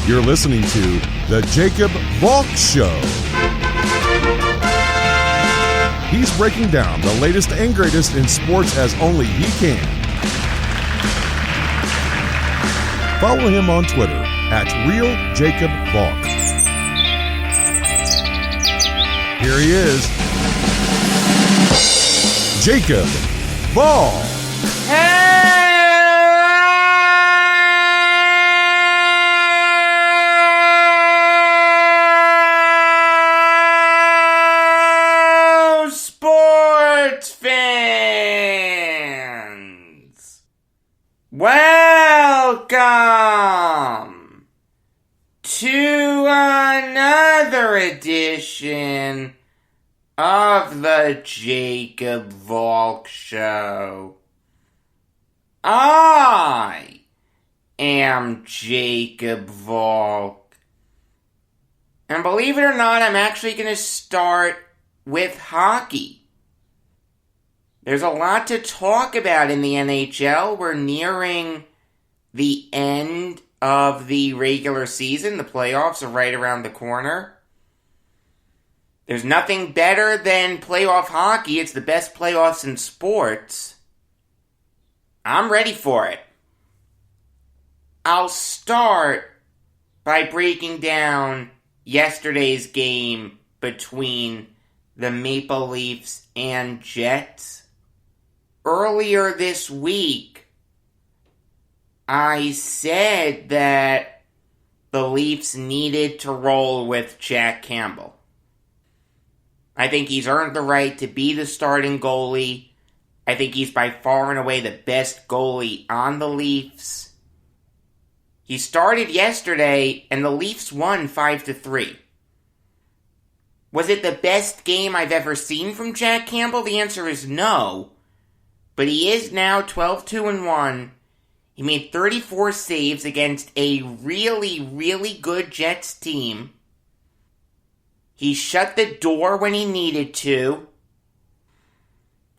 You're listening to The Jacob Valk Show. He's breaking down the latest and greatest in sports as only he can. Follow him on Twitter at RealJacobValk. Here he is, Jacob Valk. Hello, sports fans. Welcome to another edition of the Jacob Valk Show. I am Jacob Valk. And believe it or not, I'm actually going to start with hockey. There's a lot to talk about in the NHL. We're nearing the end of the regular season. The playoffs are right around the corner. There's nothing better than playoff hockey. It's the best playoffs in sports. I'm ready for it. I'll start by breaking down yesterday's game between the Maple Leafs and Jets. Earlier this week, I said that the Leafs needed to roll with Jack Campbell. I think he's earned the right to be the starting goalie. I think he's by far and away the best goalie on the Leafs. He started yesterday, and the Leafs won 5-3. Was it the best game I've ever seen from Jack Campbell? The answer is no. But he is now 12-2-1. He made 34 saves against a really, really good Jets team. He shut the door when he needed to.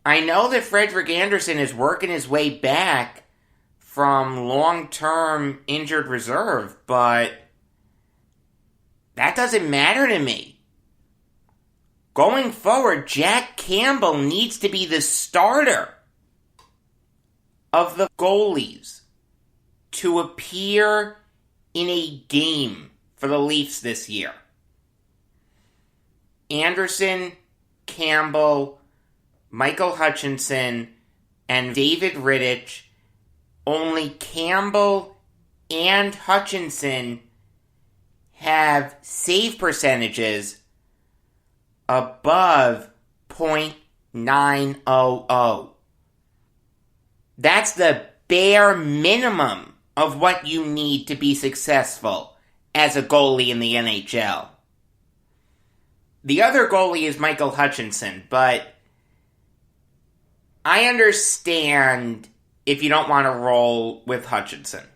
I know that Frederik Andersen is working his way back from long-term injured reserve, but that doesn't matter to me. Going forward, Jack Campbell needs to be the starter of the goalies to appear in a game for the Leafs this year. Anderson, Campbell, Michael Hutchinson, and David Rittich. Only Campbell and Hutchinson have save percentages above .900. That's the bare minimum of what you need to be successful as a goalie in the NHL. The other goalie is Michael Hutchinson, but I understand if you don't want to roll with Hutchinson.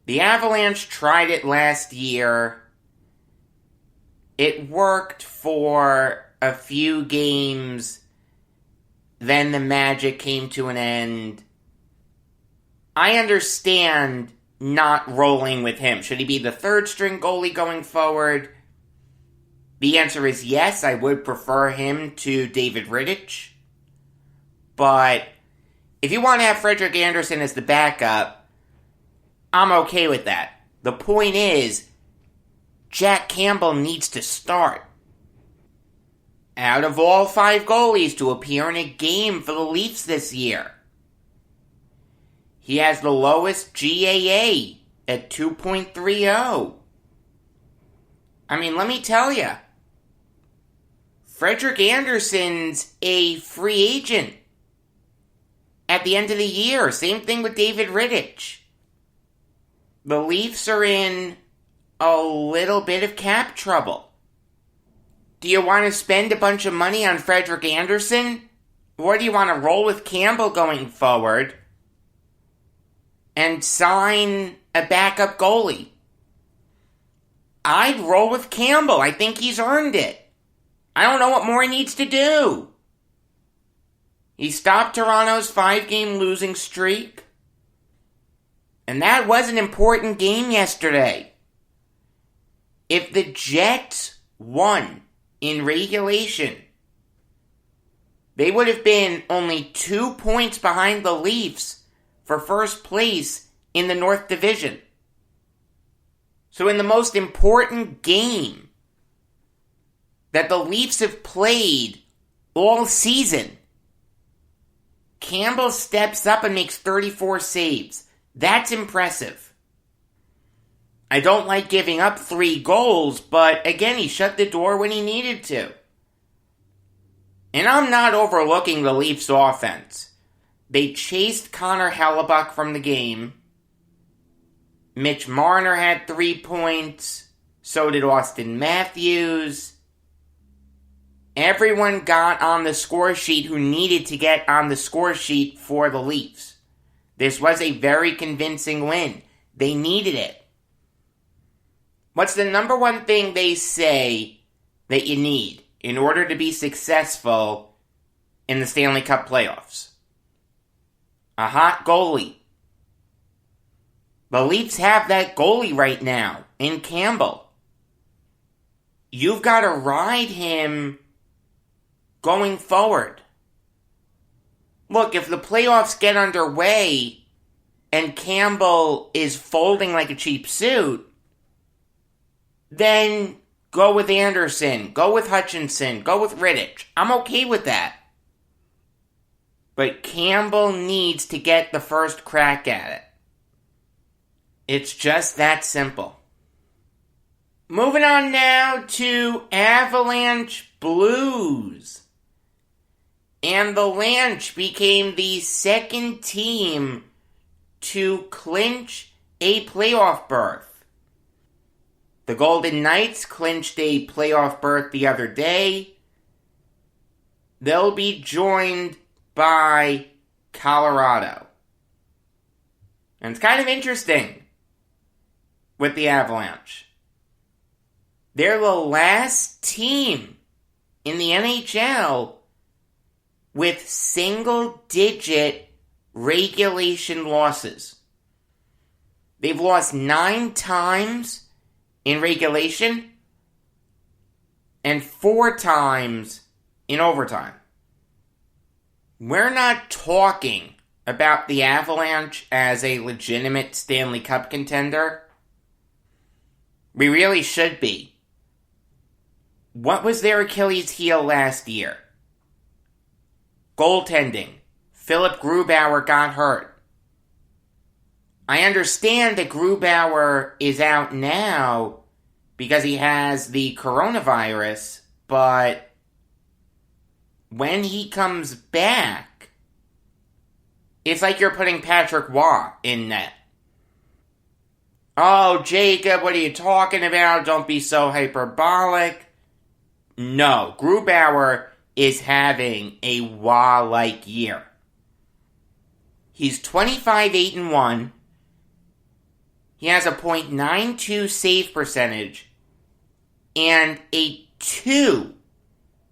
The Avalanche tried it last year. It worked for a few games. Then the magic came to an end. I understand not rolling with him. Should he be the third string goalie going forward? The answer is yes, I would prefer him to David Rittich. But if you want to have Frederik Andersen as the backup, I'm okay with that. The point is, Jack Campbell needs to start. Out of all 5 goalies to appear in a game for the Leafs this year, he has the lowest GAA at 2.30. I mean, let me tell you, Frederik Andersen's a free agent at the end of the year. Same thing with David Rittich. The Leafs are in a little bit of cap trouble. Do you want to spend a bunch of money on Frederik Andersen? Or do you want to roll with Campbell going forward and sign a backup goalie? I'd roll with Campbell. I think he's earned it. I don't know what more he needs to do. He stopped Toronto's 5-game losing streak. And that was an important game yesterday. If the Jets won in regulation, they would have been only 2 points behind the Leafs for first place in the North Division. So in the most important game that the Leafs have played all season, Campbell steps up and makes 34 saves. That's impressive. I don't like giving up 3 goals, but again, he shut the door when he needed to. And I'm not overlooking the Leafs' offense. They chased Connor Hellebuck from the game. Mitch Marner had 3 points. So did Austin Matthews. Everyone got on the score sheet who needed to get on the score sheet for the Leafs. This was a very convincing win. They needed it. What's the number one thing they say that you need in order to be successful in the Stanley Cup playoffs? A hot goalie. The Leafs have that goalie right now in Campbell. You've got to ride him going forward. Look, if the playoffs get underway and Campbell is folding like a cheap suit, then go with Anderson, go with Hutchinson, go with Rittich. I'm okay with that. But Campbell needs to get the first crack at it. It's just that simple. Moving on now to Avalanche Blues. And the Lanch became the second team to clinch a playoff berth. The Golden Knights clinched a playoff berth the other day. They'll be joined by Colorado. And it's kind of interesting with the Avalanche. They're the last team in the NHL with single-digit regulation losses. They've lost 9 times in regulation and 4 times in overtime. We're not talking about the Avalanche as a legitimate Stanley Cup contender. We really should be. What was their Achilles heel last year? Goaltending. Philip Grubauer got hurt. I understand that Grubauer is out now because he has the coronavirus, but when he comes back, it's like you're putting Patrick Waugh in net. Oh, Jacob, what are you talking about? Don't be so hyperbolic. No, Grubauer is having a Waugh-like year. He's 25-8-1. He has a .92 save percentage and a 2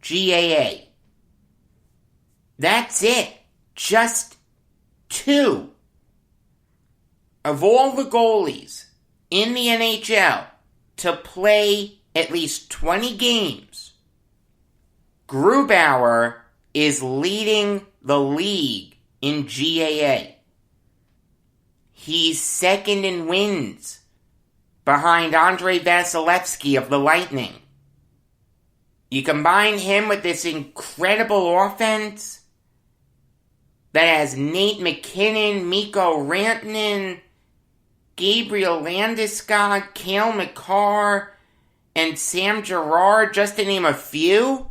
GAA. That's it. Just 2. Of all the goalies in the NHL to play at least 20 games, Grubauer is leading the league in GAA. He's second in wins behind Andrei Vasilevsky of the Lightning. You combine him with this incredible offense that has Nate McKinnon, Mikko Rantanen, Gabriel Landeskog, Cale Makar, and Sam Girard, just to name a few.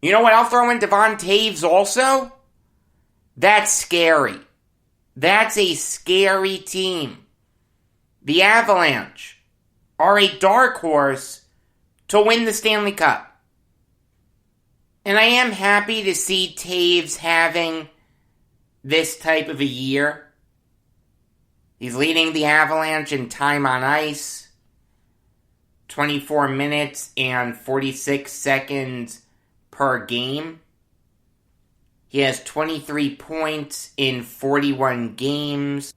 You know what? I'll throw in Devon Taves also. That's scary. That's a scary team. The Avalanche are a dark horse to win the Stanley Cup. And I am happy to see Taves having this type of a year. He's leading the Avalanche in time on ice. 24 minutes and 46 seconds per game. He has 23 points in 41 games.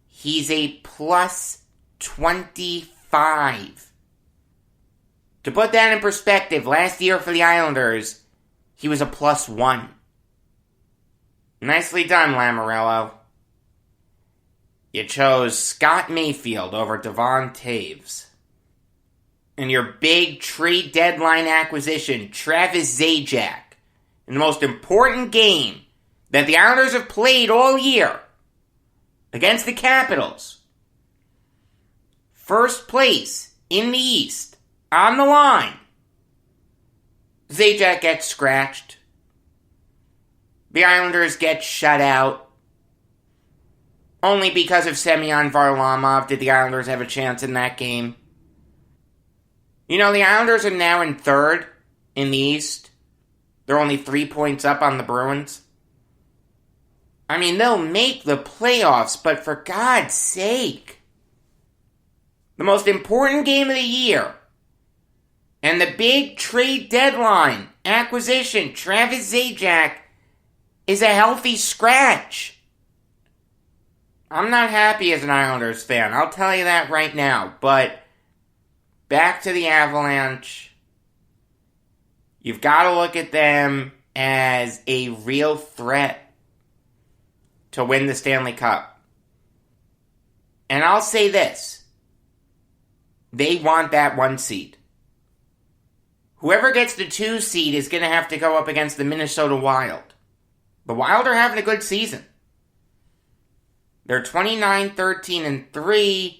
He's a plus 5. To put that in perspective, last year for the Islanders, he was a +1. Nicely done, Lamoriello. You chose Scott Mayfield over Devon Taves. And your big trade deadline acquisition, Travis Zajac, in the most important game that the Islanders have played all year against the Capitals. First place in the East, on the line. Zajac gets scratched. The Islanders get shut out. Only because of Semyon Varlamov did the Islanders have a chance in that game. You know, the Islanders are now in 3rd in the East. They're only 3 points up on the Bruins. I mean, they'll make the playoffs, but for God's sake. The most important game of the year. And the big trade deadline acquisition, Travis Zajac, is a healthy scratch. I'm not happy as an Islanders fan, I'll tell you that right now. But back to the Avalanche. You've got to look at them as a real threat to win the Stanley Cup. And I'll say this. They want that 1 seed. Whoever gets the 2 seed is going to have to go up against the Minnesota Wild. The Wild are having a good season. They're 29-13-3.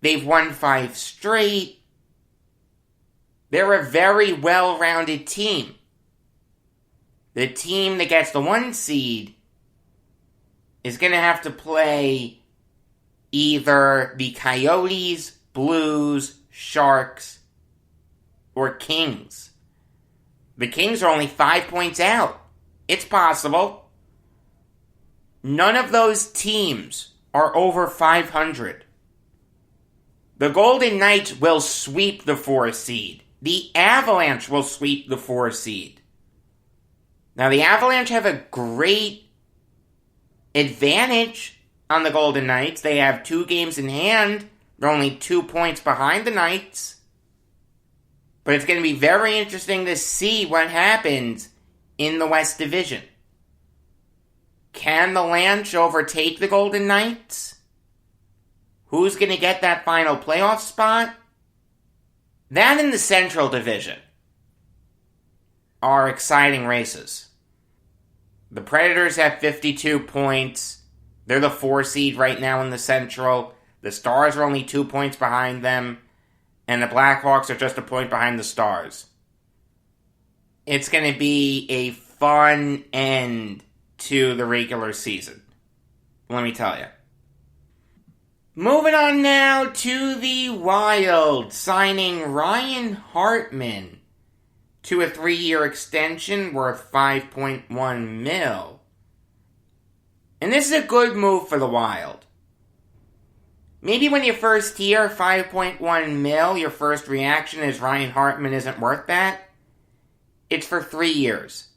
They've won 5 straight. They're a very well-rounded team. The team that gets the 1 seed is going to have to play either the Coyotes, Blues, Sharks, or Kings. The Kings are only 5 points out. It's possible. None of those teams are over 500. The Golden Knights will sweep the 4 seed. The Avalanche will sweep the 4 seed. Now, the Avalanche have a great advantage on the Golden Knights. They have 2 games in hand. They're only 2 points behind the Knights. But it's going to be very interesting to see what happens in the West Division. Can the Lanch overtake the Golden Knights? Who's going to get that final playoff spot? That in the Central Division are exciting races. The Predators have 52 points. They're the 4 seed right now in the Central. The Stars are only 2 points behind them. And the Blackhawks are just a point behind the Stars. It's going to be a fun end to the regular season. Let me tell you. Moving on now to the Wild, signing Ryan Hartman to a 3-year extension worth $5.1 million. And this is a good move for the Wild. Maybe when you first hear $5.1 million, your first reaction is Ryan Hartman isn't worth that. It's for 3 years.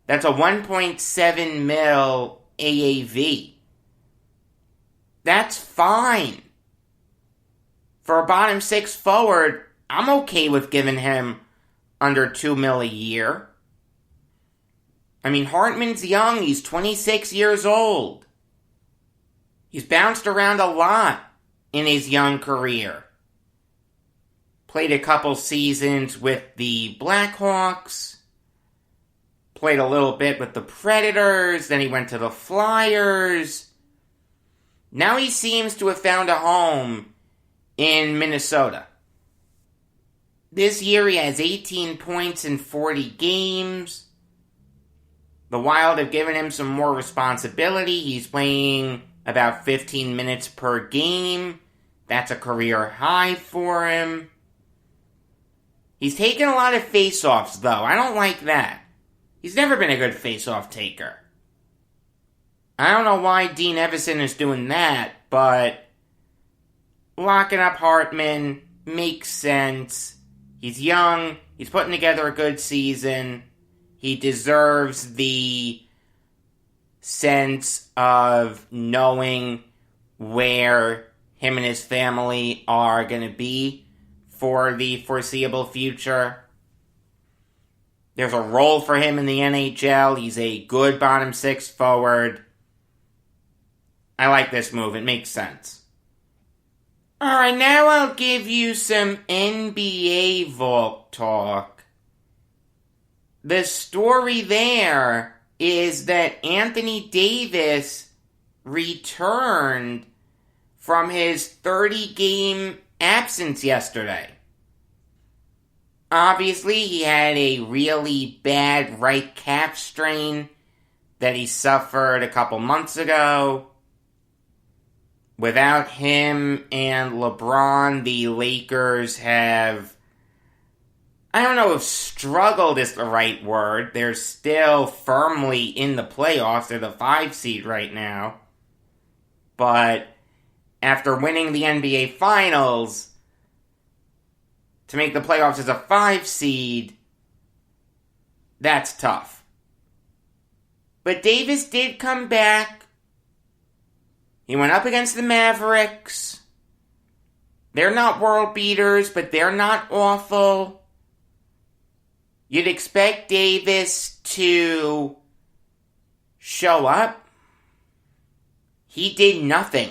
That's a $1.7 million AAV. That's fine. For a bottom 6 forward, I'm okay with giving him under $2 million a year. I mean, Hartman's young. He's 26 years old. He's bounced around a lot in his young career. Played a couple seasons with the Blackhawks. Played a little bit with the Predators. Then he went to the Flyers. Now he seems to have found a home in Minnesota. This year he has 18 points in 40 games. The Wild have given him some more responsibility. He's playing about 15 minutes per game. That's a career high for him. He's taken a lot of face-offs, though. I don't like that. He's never been a good face-off taker. I don't know why Dean Evison is doing that, but locking up Hartman makes sense. He's young. He's putting together a good season. He deserves the sense of knowing where him and his family are going to be for the foreseeable future. There's a role for him in the NHL. He's a good bottom six forward. I like this move. It makes sense. Alright, now I'll give you some NBA Valk talk. The story there is that Anthony Davis returned from his 30-game absence yesterday. Obviously, he had a really bad right calf strain that he suffered a couple months ago. Without him and LeBron, the Lakers have, I don't know if struggled is the right word. They're still firmly in the playoffs. They're the 5 seed right now. But after winning the NBA Finals, to make the playoffs as a 5 seed, that's tough. But Davis did come back. He went up against the Mavericks. They're not world beaters, but they're not awful. You'd expect Davis to show up. He did nothing.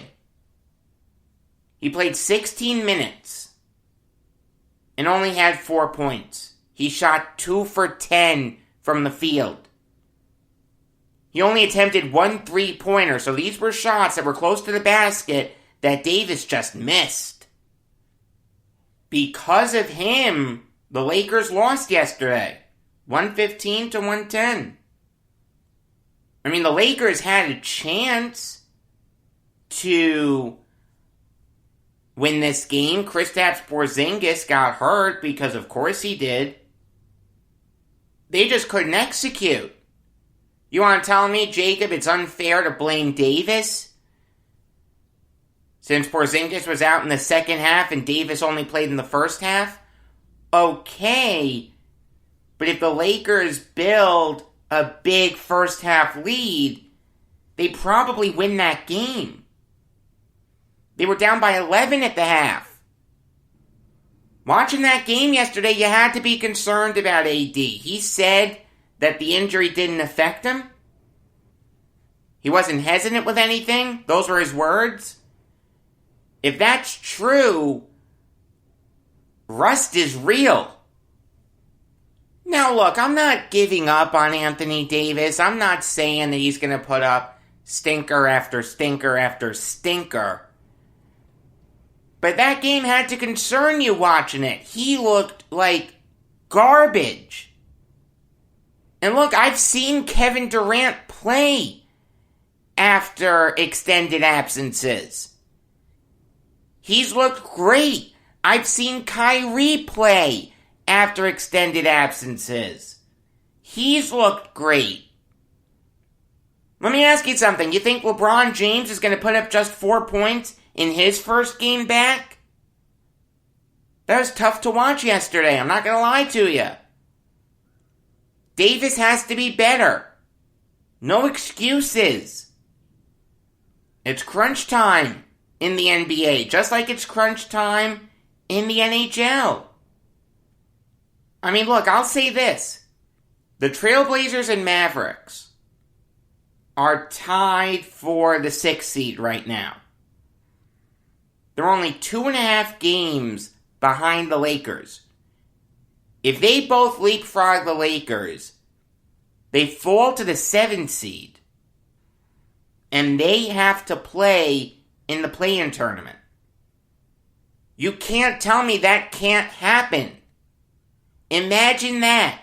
He played 16 minutes and only had 4 points. He shot 2 for 10 from the field. He only attempted 1 3-pointer, so these were shots that were close to the basket that Davis just missed. Because of him, the Lakers lost yesterday, 115 to 110. I mean, the Lakers had a chance to win this game. Kristaps Porzingis got hurt because, of course, he did. They just couldn't execute. You want to tell me, Jacob, it's unfair to blame Davis? Since Porzingis was out in the second half and Davis only played in the first half? Okay, but if the Lakers build a big first half lead, they probably win that game. They were down by 11 at the half. Watching that game yesterday, you had to be concerned about AD. He said that the injury didn't affect him. He wasn't hesitant with anything. Those were his words. If that's true, rust is real. Now look, I'm not giving up on Anthony Davis. I'm not saying that he's going to put up stinker after stinker after stinker. But that game had to concern you watching it. He looked like garbage. And look, I've seen Kevin Durant play after extended absences. He's looked great. I've seen Kyrie play after extended absences. He's looked great. Let me ask you something. You think LeBron James is going to put up just 4 points in his first game back? That was tough to watch yesterday. I'm not going to lie to you. Davis has to be better. No excuses. It's crunch time in the NBA, just like it's crunch time in the NHL. I mean, look, I'll say this. The Trailblazers and Mavericks are tied for the 6th seed right now. They're only 2.5 games behind the Lakers. If they both leapfrog the Lakers, they fall to the 7th seed. And they have to play in the play-in tournament. You can't tell me that can't happen. Imagine that.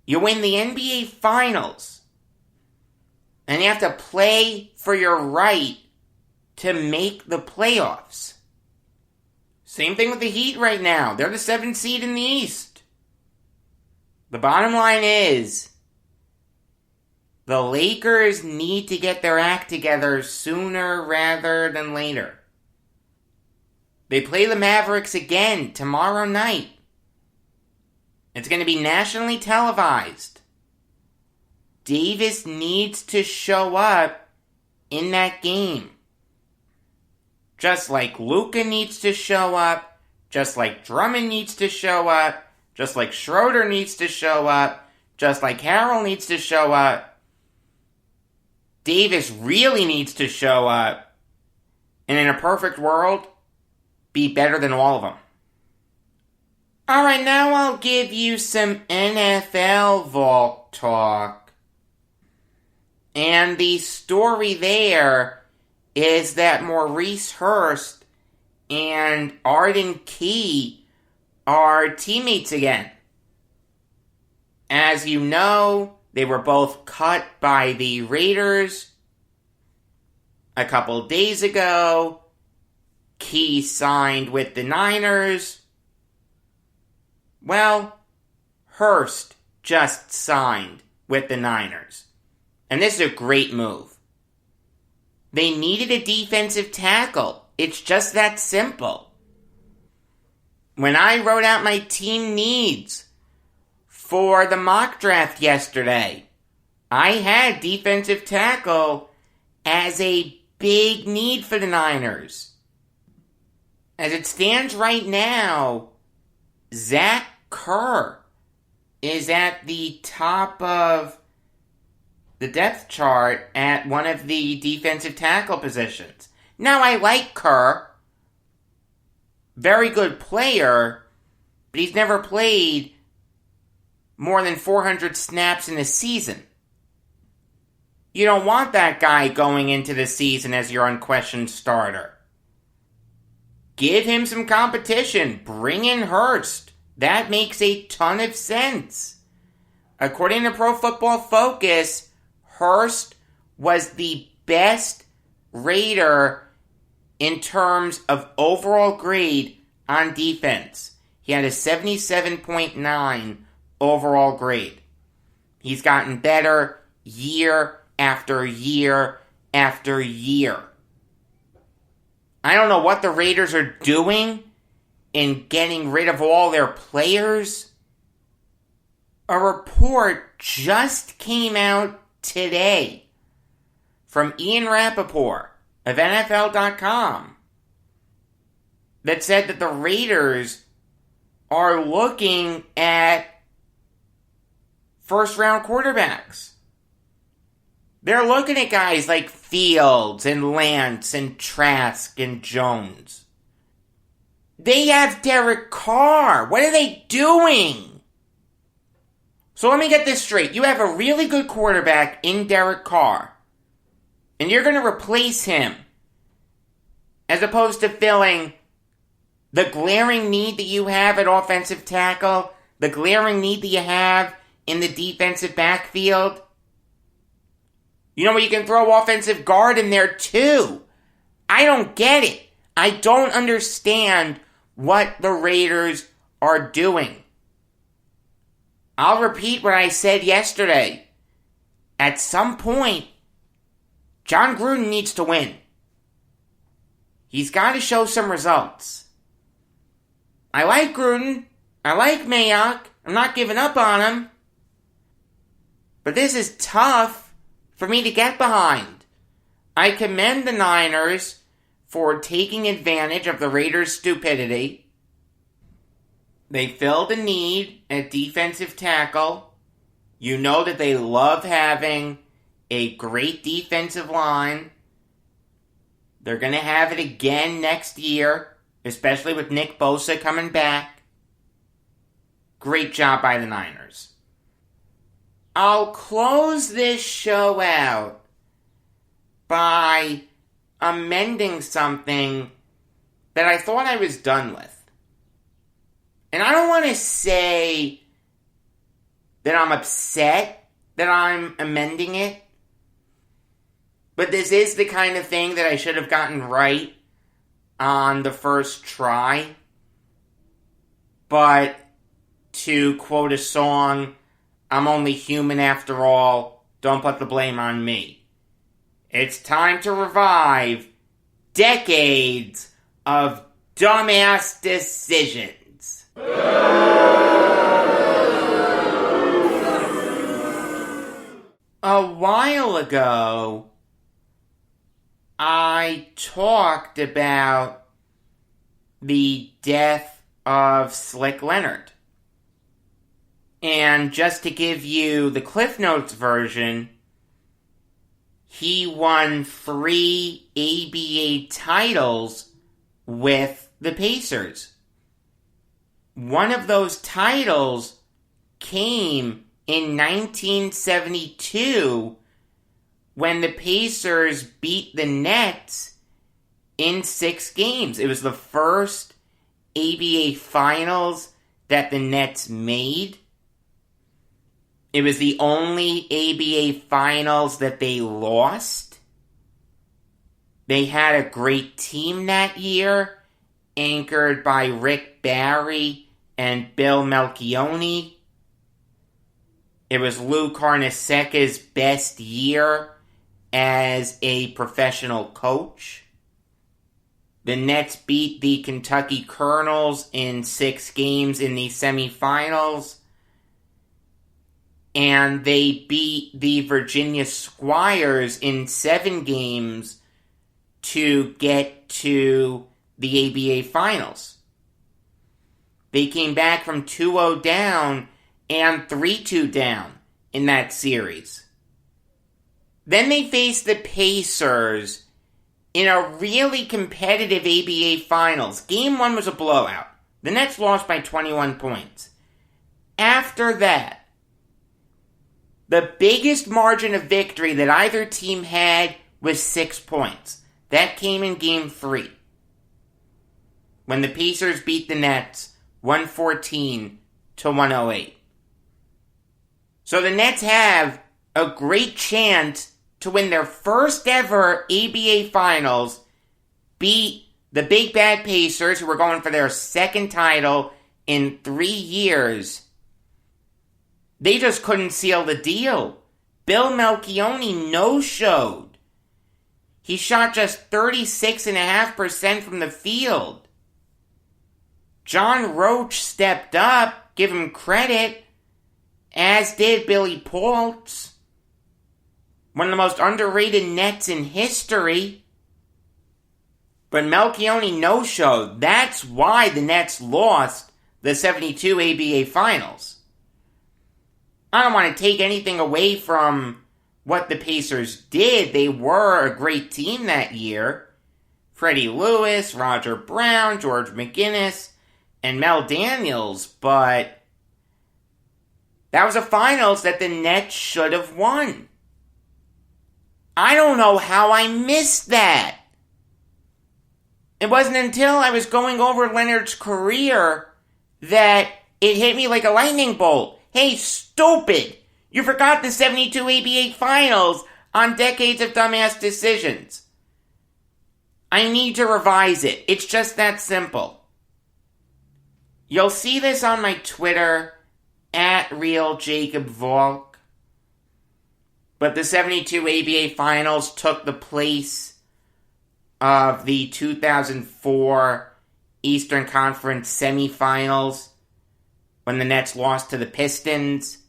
You win the NBA Finals. And you have to play for your right to make the playoffs. Same thing with the Heat right now. They're the 7th seed in the East. The bottom line is, the Lakers need to get their act together sooner rather than later. They play the Mavericks again tomorrow night. It's going to be nationally televised. Davis needs to show up in that game. Just like Luka needs to show up, just like Drummond needs to show up, just like Schroeder needs to show up, just like Harrell needs to show up, Davis really needs to show up, and in a perfect world, be better than all of them. Alright, now I'll give you some NFL Valk talk. And the story there is that Maurice Hurst and Arden Key are teammates again. As you know, they were both cut by the Raiders a couple days ago. Key signed with the Niners. Well, Hurst just signed with the Niners. And this is a great move. They needed a defensive tackle. It's just that simple. When I wrote out my team needs for the mock draft yesterday, I had defensive tackle as a big need for the Niners. As it stands right now, Zach Kerr is at the top of the depth chart at one of the defensive tackle positions. Now, I like Kerr. Very good player, but he's never played more than 400 snaps in a season. You don't want that guy going into the season as your unquestioned starter. Give him some competition. Bring in Hurst. That makes a ton of sense. According to Pro Football Focus, Hurst was the best Raider in terms of overall grade on defense. He had a 77.9 overall grade. He's gotten better year after year after year. I don't know what the Raiders are doing in getting rid of all their players. A report just came out today from Ian Rappaport of NFL.com that said that the Raiders are looking at first-round quarterbacks. They're looking at guys like Fields and Lance and Trask and Jones. They have Derek Carr. What are they doing? So let me get this straight. You have a really good quarterback in Derek Carr, and you're going to replace him as opposed to filling the glaring need that you have at offensive tackle, the glaring need that you have in the defensive backfield. You know what, you can throw offensive guard in there too. I don't get it. I don't understand what the Raiders are doing. I'll repeat what I said yesterday. At some point, John Gruden needs to win. He's got to show some results. I like Gruden. I like Mayock. I'm not giving up on him. But this is tough for me to get behind. I commend the Niners for taking advantage of the Raiders' stupidity. They filled a need at defensive tackle. You know that they love having a great defensive line. They're going to have it again next year, especially with Nick Bosa coming back. Great job by the Niners. I'll close this show out by amending something that I thought I was done with. And I don't want to say that I'm upset that I'm amending it, but this is the kind of thing that I should have gotten right on the first try. But to quote a song, I'm only human after all, don't put the blame on me. It's time to revive decades of dumbass decisions. A while ago, I talked about the death of Slick Leonard. And just to give you the Cliff Notes version, he won 3 ABA titles with the Pacers. One of those titles came in 1972 when the Pacers beat the Nets in 6 games. It was the first ABA Finals that the Nets made. It was the only ABA Finals that they lost. They had a great team that year, anchored by Rick Barry and Bill Melchionni. It was Lou Carnesecca's best year as a professional coach. The Nets beat the Kentucky Colonels in 6 games in the semifinals. And they beat the Virginia Squires in 7 games to get to the ABA Finals. They came back from 2-0 down and 3-2 down in that series. Then they faced the Pacers in a really competitive ABA Finals. Game 1 was a blowout. The Nets lost by 21 points. After that, the biggest margin of victory that either team had was 6 points. That came in Game 3, when the Pacers beat the Nets 114-108. So the Nets have a great chance to win their first ever ABA Finals, beat the Big Bad Pacers, who were going for their second title in 3 years. They just couldn't seal the deal. Bill Melchionni no-showed. He shot just 36.5% from the field. John Roach stepped up, give him credit, as did Billy Paultz. One of the most underrated Nets in history. But Melchionni no-showed. That's why the Nets lost the 72 ABA Finals. I don't want to take anything away from what the Pacers did. They were a great team that year. Freddie Lewis, Roger Brown, George McGinnis, and Mel Daniels. But that was a finals that the Nets should have won. I don't know how I missed that. It wasn't until I was going over Leonard's career that it hit me like a lightning bolt. Hey, stupid! You forgot the 72 ABA Finals on Decades of Dumbass Decisions. I need to revise it. It's just that simple. You'll see this on my Twitter, @RealJacobValk. But the 72 ABA Finals took the place of the 2004 Eastern Conference semifinals, when the Nets lost to the Pistons.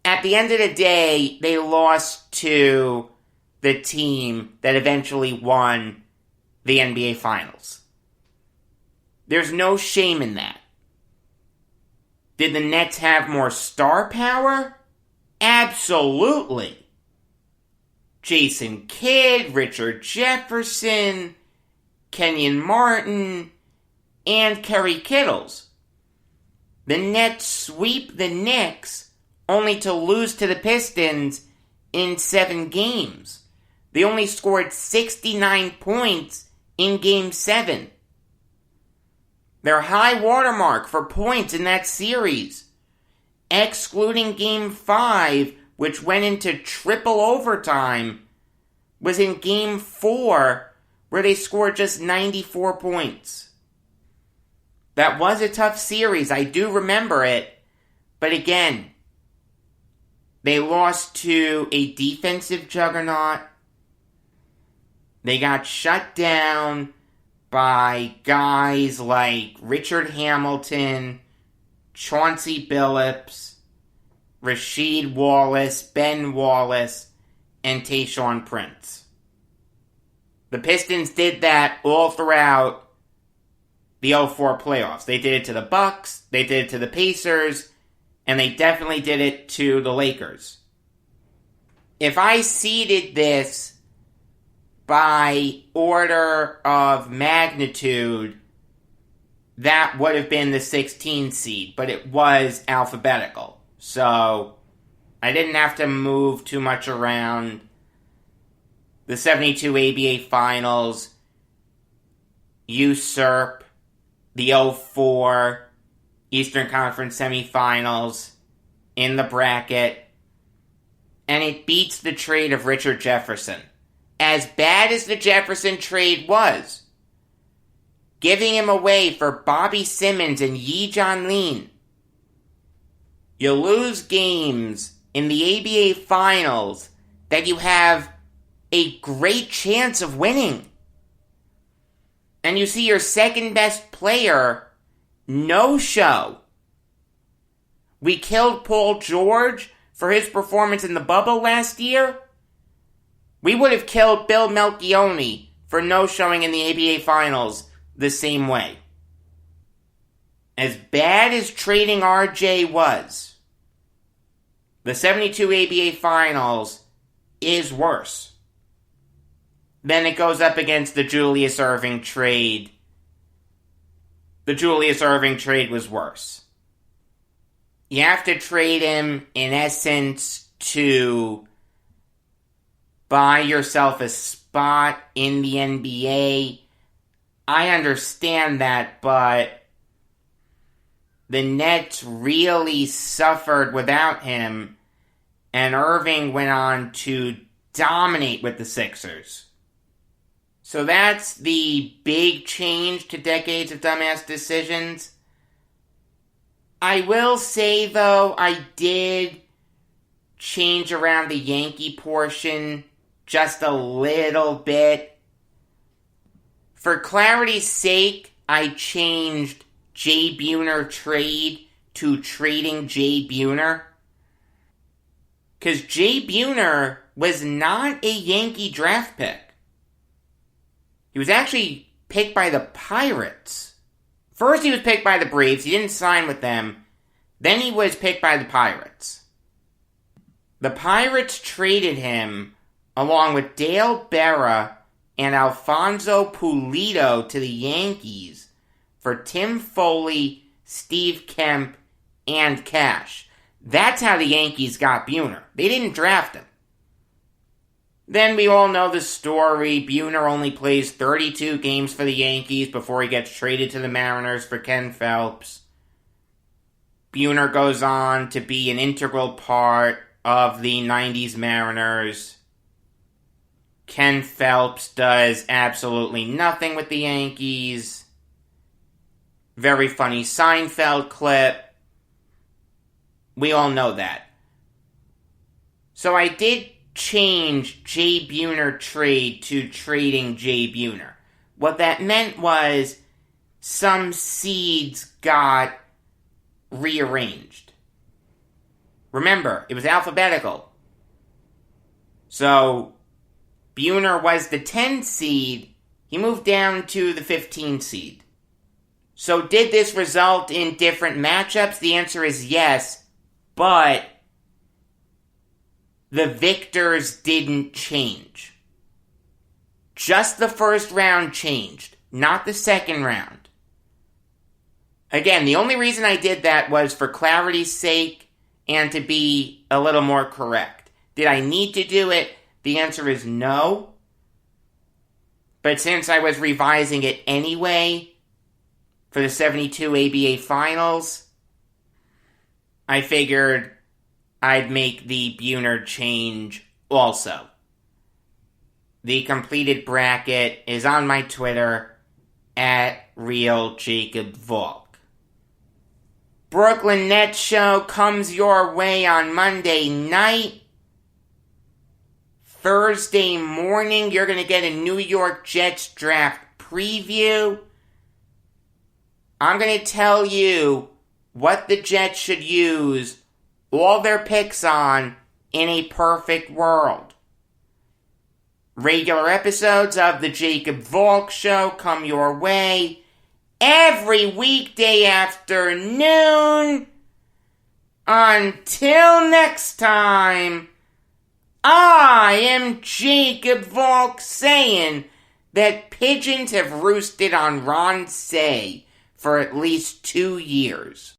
At the end of the day, they lost to the team that eventually won the NBA Finals. There's no shame in that. Did the Nets have more star power? Absolutely. Jason Kidd, Richard Jefferson, Kenyon Martin, and Kerry Kittles. The Nets sweep the Knicks only to lose to the Pistons in 7 games. They only scored 69 points in Game 7. Their high watermark for points in that series, excluding Game 5, which went into triple overtime, was in Game 4, where they scored just 94 points. That was a tough series, I do remember it, but again, they lost to a defensive juggernaut. They got shut down by guys like Richard Hamilton, Chauncey Billups, Rasheed Wallace, Ben Wallace, and Tayshaun Prince. The Pistons did that all throughout the 04 playoffs. They did it to the Bucks, they did it to the Pacers, and they definitely did it to the Lakers. If I seeded this by order of magnitude, that would have been the 16 seed, but it was alphabetical. So I didn't have to move too much around. The 72 ABA Finals usurp the 04 Eastern Conference semifinals in the bracket, and it beats the trade of Richard Jefferson. As bad as the Jefferson trade was, giving him away for Bobby Simmons and Yi Jianlian, you lose games in the ABA Finals that you have a great chance of winning. And you see your second best player no-show. We killed Paul George for his performance in the bubble last year. We would have killed Bill Melchione for no-showing in the ABA Finals the same way. As bad as trading RJ was, the 72 ABA Finals is worse. Then it goes up against the Julius Erving trade. The Julius Erving trade was worse. You have to trade him, in essence, to buy yourself a spot in the NBA. I understand that, but the Nets really suffered without him, and Irving went on to dominate with the Sixers. So that's the big change to Decades of Dumbass Decisions. I will say, though, I did change around the Yankee portion just a little bit. For clarity's sake, I changed Jay Buhner trade to trading Jay Buhner. Because Jay Buhner was not a Yankee draft pick. He was actually picked by the Pirates. First he was picked by the Braves, he didn't sign with them. Then he was picked by the Pirates. The Pirates traded him along with Dale Berra and Alfonso Pulido to the Yankees for Tim Foley, Steve Kemp, and cash. That's how the Yankees got Buhner. They didn't draft him. Then we all know the story. Buhner only plays 32 games for the Yankees before he gets traded to the Mariners for Ken Phelps. Buhner goes on to be an integral part of the 90s Mariners. Ken Phelps does absolutely nothing with the Yankees. Very funny Seinfeld clip. We all know that. So I did change Jay Buhner trade to trading Jay Buhner. What that meant was some seeds got rearranged. Remember, it was alphabetical. So Buhner was the 10 seed. He moved down to the 15 seed. So did this result in different matchups? The answer is yes, but the victors didn't change. Just the first round changed, not the second round. Again, the only reason I did that was for clarity's sake and to be a little more correct. Did I need to do it? The answer is no. But since I was revising it anyway for the 72 ABA Finals, I figured I'd make the Buhner change also. The completed bracket is on my Twitter, @RealJacobValk. Brooklyn Nets show comes your way on Monday night. Thursday morning, you're going to get a New York Jets draft preview. I'm going to tell you what the Jets should use all their picks on in a perfect world. Regular episodes of The Jacob Valk Show come your way every weekday afternoon. Until next time, I am Jacob Valk saying that pigeons have roosted on Ron Say for at least 2 years.